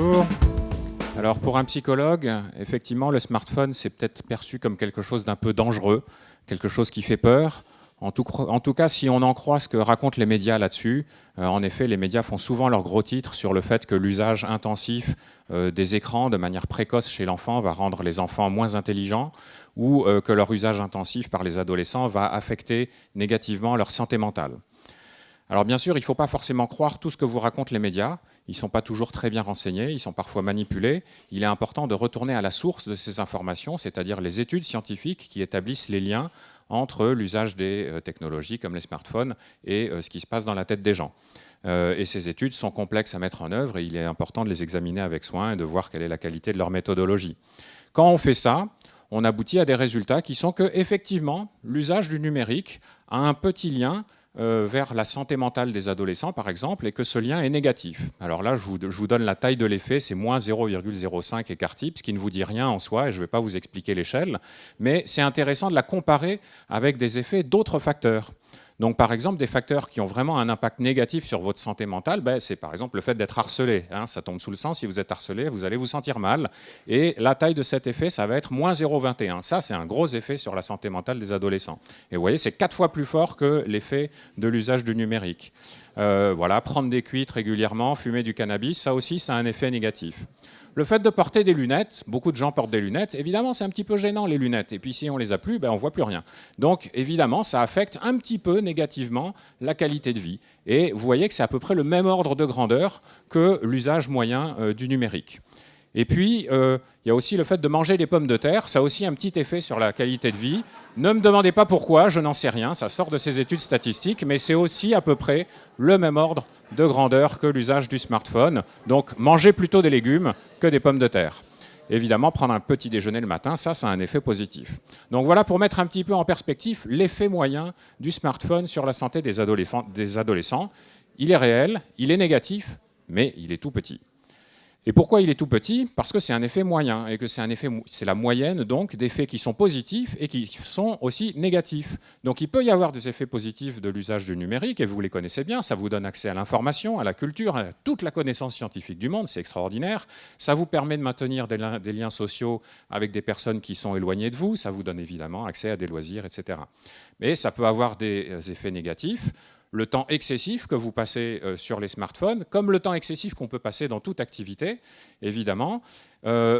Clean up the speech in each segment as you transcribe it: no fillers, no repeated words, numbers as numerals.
Bonjour. Alors pour un psychologue, effectivement, le smartphone, c'est peut-être perçu comme quelque chose d'un peu dangereux, quelque chose qui fait peur. En tout cas, si on en croit ce que racontent les médias là-dessus, en effet, les médias font souvent leurs gros titres sur le fait que l'usage intensif des écrans de manière précoce chez l'enfant va rendre les enfants moins intelligents, ou que leur usage intensif par les adolescents va affecter négativement leur santé mentale. Alors bien sûr, il ne faut pas forcément croire tout ce que vous racontent les médias. Ils ne sont pas toujours très bien renseignés, ils sont parfois manipulés. Il est important de retourner à la source de ces informations, c'est-à-dire les études scientifiques qui établissent les liens entre l'usage des technologies comme les smartphones et ce qui se passe dans la tête des gens. Et ces études sont complexes à mettre en œuvre et il est important de les examiner avec soin et de voir quelle est la qualité de leur méthodologie. Quand on fait ça, on aboutit à des résultats qui sont que, effectivement, l'usage du numérique a un petit lien vers la santé mentale des adolescents, par exemple, et que ce lien est négatif. Alors là, je vous donne la taille de l'effet, c'est moins 0,05 écart type, ce qui ne vous dit rien en soi, et je ne vais pas vous expliquer l'échelle, mais c'est intéressant de la comparer avec des effets d'autres facteurs. Donc par exemple, des facteurs qui ont vraiment un impact négatif sur votre santé mentale, c'est par exemple le fait d'être harcelé. Ça tombe sous le sens, si vous êtes harcelé, vous allez vous sentir mal. Et la taille de cet effet, ça va être moins 0,21. Ça, c'est un gros effet sur la santé mentale des adolescents. Et vous voyez, c'est 4 fois plus fort que l'effet de l'usage du numérique. Voilà, prendre des cuites régulièrement, fumer du cannabis, ça aussi, ça a un effet négatif. Le fait de porter des lunettes, beaucoup de gens portent des lunettes, évidemment c'est un petit peu gênant les lunettes, et puis si on les a plus, on ne voit plus rien. Donc évidemment ça affecte un petit peu négativement la qualité de vie. Et vous voyez que c'est à peu près le même ordre de grandeur que l'usage moyen du numérique. Et puis, il y a aussi le fait de manger des pommes de terre, ça a aussi un petit effet sur la qualité de vie. Ne me demandez pas pourquoi, je n'en sais rien, ça sort de ces études statistiques, mais c'est aussi à peu près le même ordre de grandeur que l'usage du smartphone. Donc, mangez plutôt des légumes que des pommes de terre. Évidemment, prendre un petit déjeuner le matin, ça a un effet positif. Donc voilà, pour mettre un petit peu en perspective, l'effet moyen du smartphone sur la santé des adolescents. Il est réel, il est négatif, mais il est tout petit. Et pourquoi il est tout petit? Parce que c'est un effet moyen, et que c'est la moyenne donc d'effets qui sont positifs et qui sont aussi négatifs. Donc il peut y avoir des effets positifs de l'usage du numérique, et vous les connaissez bien, ça vous donne accès à l'information, à la culture, à toute la connaissance scientifique du monde, c'est extraordinaire. Ça vous permet de maintenir des liens sociaux avec des personnes qui sont éloignées de vous, ça vous donne évidemment accès à des loisirs, etc. Mais ça peut avoir des effets négatifs. Le temps excessif que vous passez sur les smartphones, comme le temps excessif qu'on peut passer dans toute activité, évidemment.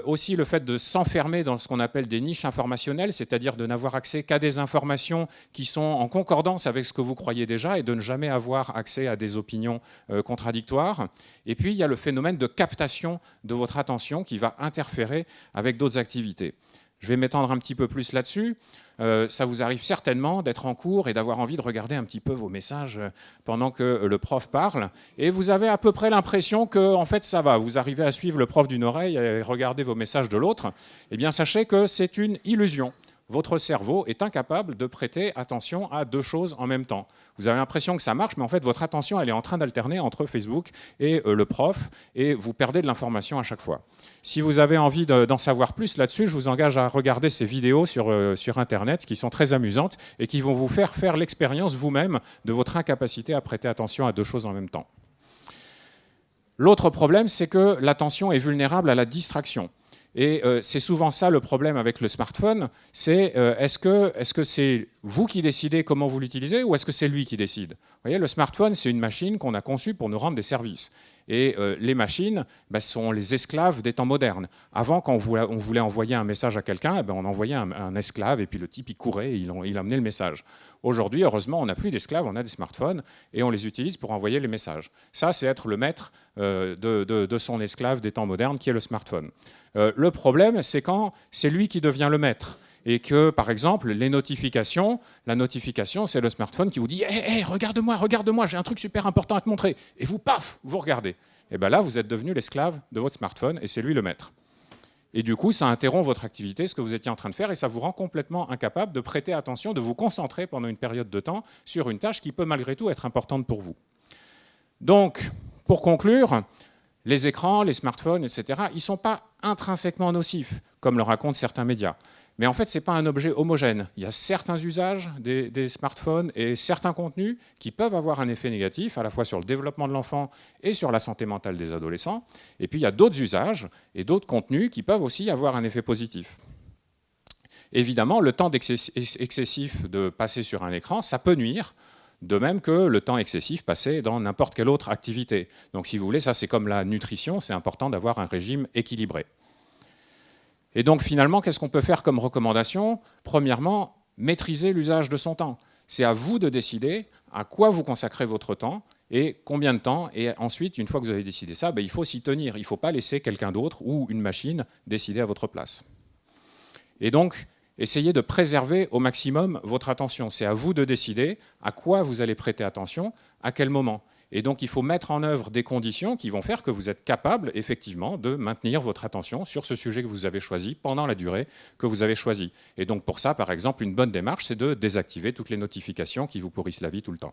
Aussi le fait de s'enfermer dans ce qu'on appelle des niches informationnelles, c'est-à-dire de n'avoir accès qu'à des informations qui sont en concordance avec ce que vous croyez déjà et de ne jamais avoir accès à des opinions contradictoires. Et puis, il y a le phénomène de captation de votre attention qui va interférer avec d'autres activités. Je vais m'étendre un petit peu plus là-dessus. Ça vous arrive certainement d'être en cours et d'avoir envie de regarder un petit peu vos messages pendant que le prof parle. Et vous avez à peu près l'impression que, en fait, ça va. Vous arrivez à suivre le prof d'une oreille et regarder vos messages de l'autre. Eh bien, sachez que c'est une illusion. Votre cerveau est incapable de prêter attention à deux choses en même temps. Vous avez l'impression que ça marche, mais en fait, votre attention, elle est en train d'alterner entre Facebook et le prof, et vous perdez de l'information à chaque fois. Si vous avez envie d'en savoir plus là-dessus, je vous engage à regarder ces vidéos sur Internet, qui sont très amusantes, et qui vont vous faire l'expérience vous-même de votre incapacité à prêter attention à deux choses en même temps. L'autre problème, c'est que l'attention est vulnérable à la distraction. Et c'est souvent ça le problème avec le smartphone, c'est est-ce que c'est vous qui décidez comment vous l'utilisez ou est-ce que c'est lui qui décide? Vous voyez, le smartphone, c'est une machine qu'on a conçue pour nous rendre des services. Et les machines sont les esclaves des temps modernes. Avant, quand on voulait envoyer un message à quelqu'un, on envoyait un esclave et puis le type, il courait et il amenait le message. Aujourd'hui, heureusement, on n'a plus d'esclaves, on a des smartphones et on les utilise pour envoyer les messages. Ça, c'est être le maître de son esclave des temps modernes qui est le smartphone. Le problème, c'est quand c'est lui qui devient le maître. Et que, par exemple, la notification, c'est le smartphone qui vous dit « Hey, regarde-moi, j'ai un truc super important à te montrer ». Et vous, paf, vous regardez. Et bien là, vous êtes devenu l'esclave de votre smartphone et c'est lui le maître. Et du coup, ça interrompt votre activité, ce que vous étiez en train de faire, et ça vous rend complètement incapable de prêter attention, de vous concentrer pendant une période de temps sur une tâche qui peut malgré tout être importante pour vous. Donc, pour conclure, les écrans, les smartphones, etc., ils ne sont pas intrinsèquement nocifs, comme le racontent certains médias. Mais en fait, ce n'est pas un objet homogène. Il y a certains usages des smartphones et certains contenus qui peuvent avoir un effet négatif, à la fois sur le développement de l'enfant et sur la santé mentale des adolescents. Et puis, il y a d'autres usages et d'autres contenus qui peuvent aussi avoir un effet positif. Évidemment, le temps excessif de passer sur un écran, ça peut nuire, de même que le temps excessif passé dans n'importe quelle autre activité. Donc, si vous voulez, ça c'est comme la nutrition, c'est important d'avoir un régime équilibré. Et donc finalement, qu'est-ce qu'on peut faire comme recommandation? Premièrement, maîtriser l'usage de son temps. C'est à vous de décider à quoi vous consacrez votre temps et combien de temps. Et ensuite, une fois que vous avez décidé ça, il faut s'y tenir. Il ne faut pas laisser quelqu'un d'autre ou une machine décider à votre place. Et donc, essayez de préserver au maximum votre attention. C'est à vous de décider à quoi vous allez prêter attention, à quel moment. Et donc, il faut mettre en œuvre des conditions qui vont faire que vous êtes capable, effectivement, de maintenir votre attention sur ce sujet que vous avez choisi pendant la durée que vous avez choisi. Et donc, pour ça, par exemple, une bonne démarche, c'est de désactiver toutes les notifications qui vous pourrissent la vie tout le temps.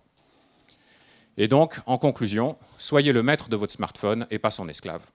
Et donc, en conclusion, soyez le maître de votre smartphone et pas son esclave.